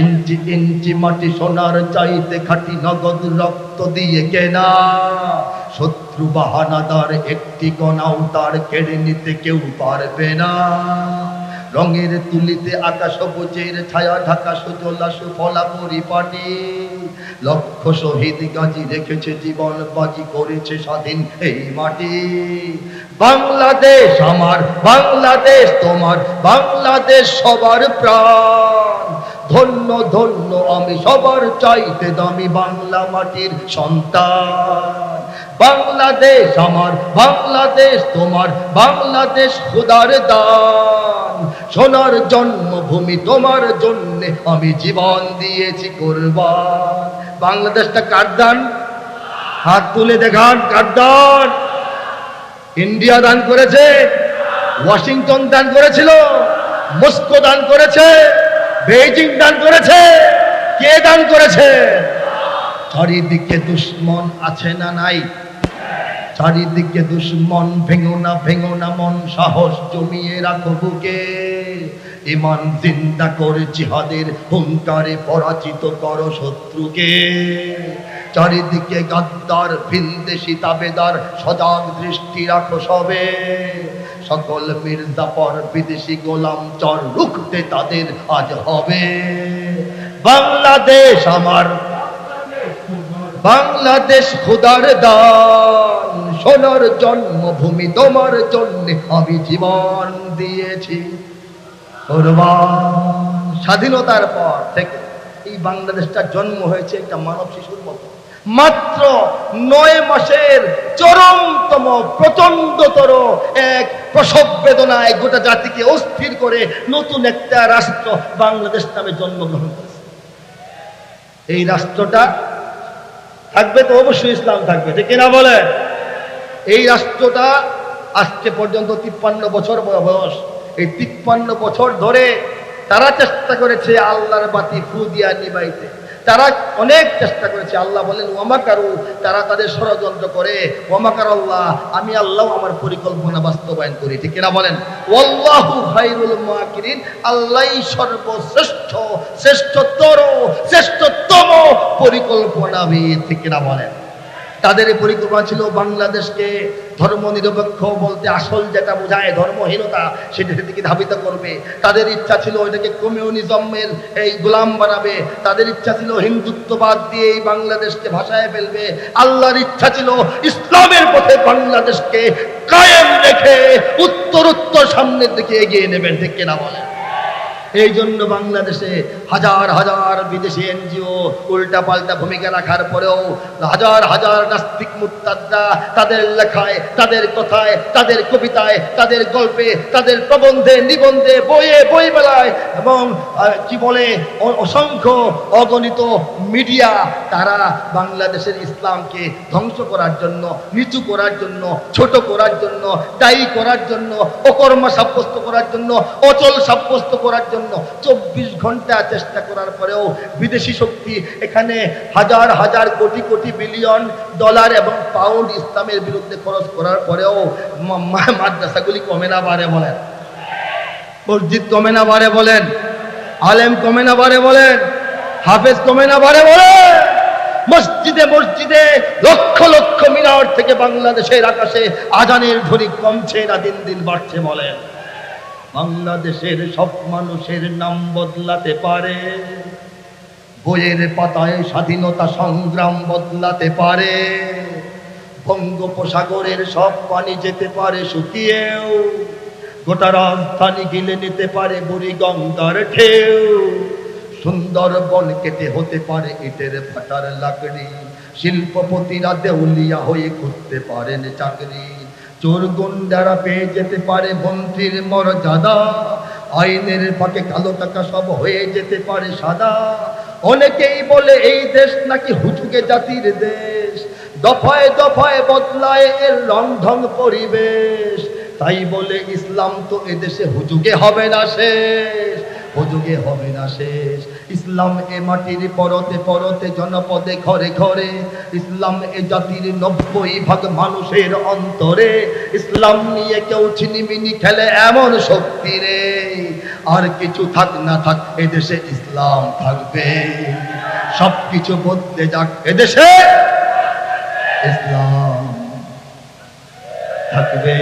ইঞ্চি ইঞ্চি মাটি সোনার চাইতে খাঁটি নগদ রক্ত দিয়ে কেনা। শত্রু বাহানাদার একটি কণাও তার কেড়ে নিতে কেউ পারবে না। রঙের তুলিতে আকাশ সবুজের ছায়া ঢাকা সুজলা সুফলা পরিপাটি। লক্ষ শহীদ গাজী রেখেছে জীবন বাজি করেছে স্বাধীন এই মাটি। বাংলাদেশ আমার, বাংলাদেশ তোমার, বাংলাদেশ সবার প্রাণ। ধন্য ধন্য আমি সবার চাইতে দামি বাংলা মাটির সন্তান। বাংলাদেশ আমার, বাংলাদেশ তোমার, বাংলাদেশ খোদার দান। সোনার জন্মভূমি তোমার জন্যে আমি জীবন দিয়েছি কুরবান। বাংলাদেশটা কার দান? হাত তুলে দেখান, কার দান? ইন্ডিয়া দান করেছে, ওয়াশিংটন দান করেছিল, মস্কো দান করেছে, বেইজিং দান করেছে, কে দান করেছে? চারিদিকে দুশ্মন আছে না নাই? চারিদিকে দুশ্মন, ভেঙো না মন, সাহস জমিয়ে রাখো বুকে। ইমান জিন্দা করে জিহাদের হুঙ্কারে পরাজিত করো শত্রুকে। চারিদিকে গাদ্দার ভিনদেশি তাবেদার, সজাগ দৃষ্টি রাখো সবে। সকল মির্জাফর বিদেশি গোলাম চর রুখতে তাদের আজ হবে। বাংলাদেশ আমার, বাংলাদেশ খোদার দান। সোনার জন্মভূমি তোমার জন্য আমি জীবন দিয়েছি কুরবান। স্বাধীনতার পর থেকে এই বাংলাদেশটা জন্ম হয়েছে একটা মানব শিশুর মতো। মাত্র 9 মাসের চরমতম প্রচন্ডতর এক প্রসব বেদনায় গোটা জাতিকে অস্থির করে নতুন একটা রাষ্ট্র বাংলাদেশ নামে জন্মগ্রহণ করেছে। এই রাষ্ট্রটা থাকবে তো অবশ্যই ইসলাম থাকবে, ঠিক কিনা বলে? এই রাষ্ট্রটা আজকে পর্যন্ত 53 বছর বয়স। এই 53 বছর ধরে তারা চেষ্টা করেছে আল্লাহর বাতি ফু দিয়া নিবাইতে। তারা অনেক চেষ্টা করেছে। আল্লাহ বলেন ওয়ামাকারু, তারা তাদের ষড়যন্ত্র করে। ওয়ামাকার আল্লাহ, আমি আল্লাহ আমার পরিকল্পনা বাস্তবায়ন করি, ঠিক কিনা বলেন? ওয়াল্লাহু খায়রুল মাকিরিন, আল্লাহই সর্বশ্রেষ্ঠ, শ্রেষ্ঠতর, শ্রেষ্ঠতম পরিকল্পনাবিদ, ঠিক কিনা বলেন? তাদের এই পরিকল্পনা ছিল বাংলাদেশকে ধর্মনিরপেক্ষ বলতে আসল যেটা বোঝায় ধর্মহীনতা, সেটার দিকে ধাবিত করবে। তাদের ইচ্ছা ছিল ওইটাকে কমিউনিজমের এই গোলাম বানাবে। তাদের ইচ্ছা ছিল হিন্দুত্ববাদ দিয়ে এই বাংলাদেশকে ভাসায় ফেলবে। আল্লাহর ইচ্ছা ছিল ইসলামের পথে বাংলাদেশকে কায়েম রেখে উত্তরোত্তর সামনের দিকে এগিয়ে নেবেন, ঠিক কিনা বলে? এই জন্য বাংলাদেশে হাজার হাজার বিদেশি এনজিও উল্টা পাল্টা ভূমিকা রাখার পরেও হাজার হাজার নাস্তিক মুরতাদরা তাদের লেখায়, তাদের কথায়, তাদের কবিতায়, তাদের গল্পে, তাদের প্রবন্ধে, নিবন্ধে, বইয়ে, বই বেলায় এবং কি বলে অসংখ্য অগণিত মিডিয়া, তারা বাংলাদেশের ইসলামকে ধ্বংস করার জন্য, নিচু করার জন্য, ছোট করার জন্য, দায়ী করার জন্য, অকর্মা সাব্যস্ত করার জন্য, অচল সাব্যস্ত করার জন্য 24 ঘন্টা চেষ্টা করার পরেও বিদেশি শক্তি এখানে হাজার হাজার কোটি কোটি বিলিয়ন ডলার এবং পাউন্ড ইসলামের বিরুদ্ধে খরচ করার পরেও মাদ্রাসাগুলি কমে না বাড়ে বলেন, মসজিদ কমে না বাড়ে বলেন, আলেম কমে না বাড়ে বলেন, হাফেজ কমে না বাড়ে বলেন। মসজিদে মসজিদে লক্ষ লক্ষ মিনার থেকে বাংলাদেশের আকাশে আজানের ধ্বনি কমছে না, দিন দিন বাড়ছে বলেন। বাংলাদেশের সব মানুষের নাম বদলাতে পারে, বইয়ের পাতায় স্বাধীনতা সংগ্রাম বদলাতে পারে, বঙ্গোপসাগরের সব পানি যেতে পারে শুকিয়েও, গোটা রাজধানী গিলে নিতে পারে বুড়ি গঙ্গার ঢেউ, সুন্দরবন কেটে হতে পারে ইটের ভাটার লাকড়ি, শিল্পপতিরা দেউলিয়া হয়ে করতে পারেন চাকরি, চোর গুন্ডারা পেয়ে যেতে পারে মন্ত্রীর মর্যাদা, আইনের ফাঁকে কালো টাকা সব হয়ে যেতে পারে সাদা। অনেকেই বলে এই দেশ নাকি হুজুগে জাতির দেশ, দফায় দফায় বদলায় এর রংঢং পরিবেশ, তাই বলে ইসলাম তো এদেশে হুজুগে হবে না শেষ। ও যুগে হবে না শেষ। ইসলাম এ মাটির পরতে পরতে জনপদে ঘরে ঘরে, ইসলাম এ জাতির 90% মানুষের অন্তরে। ইসলাম নিয়ে কেউ ছিনিমিনি খেলে এমন শক্তি রে, আর কিছু থাক না থাক এদেশে ইসলাম থাকবে। সবকিছু বদলে যাক এদেশে ইসলাম থাকবে।